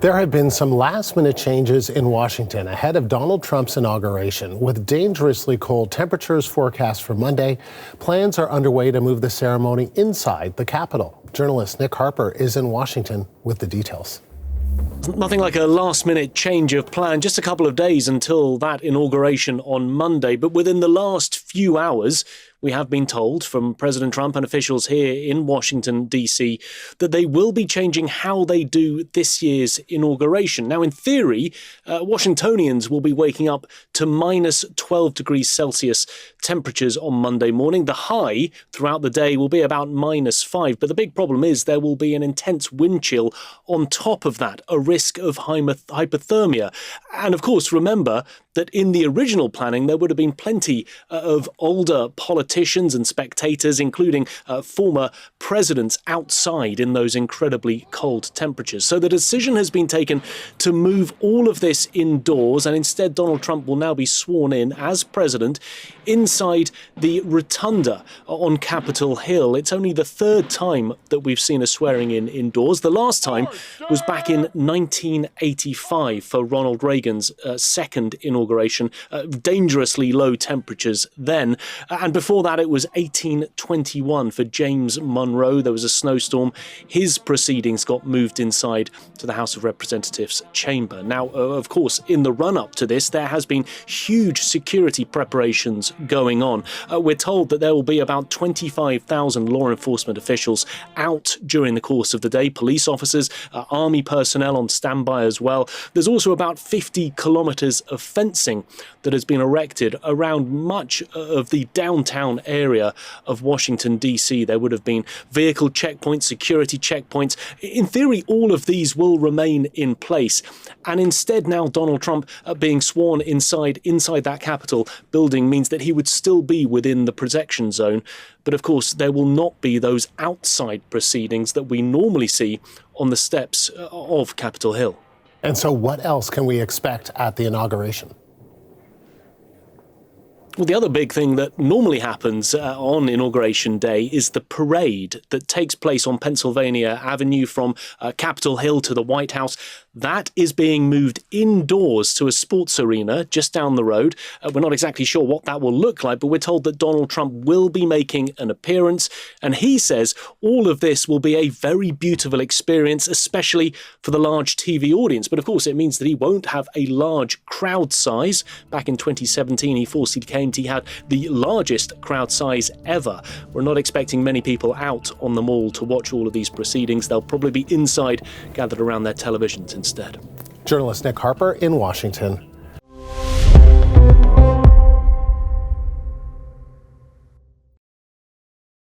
There have been some last-minute changes in Washington ahead of Donald Trump's inauguration. With dangerously cold temperatures forecast for Monday, plans are underway to move the ceremony inside the Capitol. Journalist Nick Harper is in Washington with the details. Nothing like a last-minute change of plan, just a couple of days until that inauguration on Monday. But within the last few hours, we have been told from President Trump and officials here in Washington, D.C., that they will be changing how they do this year's inauguration. Now, in theory, Washingtonians will be waking up to minus 12 degrees Celsius temperatures on Monday morning. The high throughout the day will be about minus 5. But the big problem is there will be an intense wind chill on top of that, a risk of hypothermia. And of course, remember that in the original planning, there would have been plenty of older politicians and spectators, including former presidents, outside in those incredibly cold temperatures. So the decision has been taken to move all of this indoors, and instead Donald Trump will now be sworn in as president inside the Rotunda on Capitol Hill. It's only the third time that we've seen a swearing in indoors. The last time was back in 1985 for Ronald Reagan's second inauguration. Dangerously low temperatures then. And before that, it was 1821 for James Monroe. There was a snowstorm. His proceedings got moved inside to the House of Representatives chamber. Now, of course, in the run-up to this, there has been huge security preparations going on. We're told that there will be about 25,000 law enforcement officials out during the course of the day, police officers, army personnel on standby as well. There's also about 50 kilometres of fencing that has been erected around much of the downtown area of Washington, D.C. There would have been vehicle checkpoints, security checkpoints. In theory, all of these will remain in place. And instead now Donald Trump being sworn inside that Capitol building means that he would still be within the protection zone. But of course, there will not be those outside proceedings that we normally see on the steps of Capitol Hill. And so what else can we expect at the inauguration? Well, the other big thing that normally happens on Inauguration Day is the parade that takes place on Pennsylvania Avenue from Capitol Hill to the White House. That is being moved indoors to a sports arena just down the road. We're not exactly sure what that will look like, but we're told that Donald Trump will be making an appearance. And he says all of this will be a very beautiful experience, especially for the large TV audience. But of course, it means that he won't have a large crowd size. Back in 2017, he had the largest crowd size ever. We're not expecting many people out on the mall to watch all of these proceedings. They'll probably be inside, gathered around their televisions instead. Journalist Nick Harper in Washington.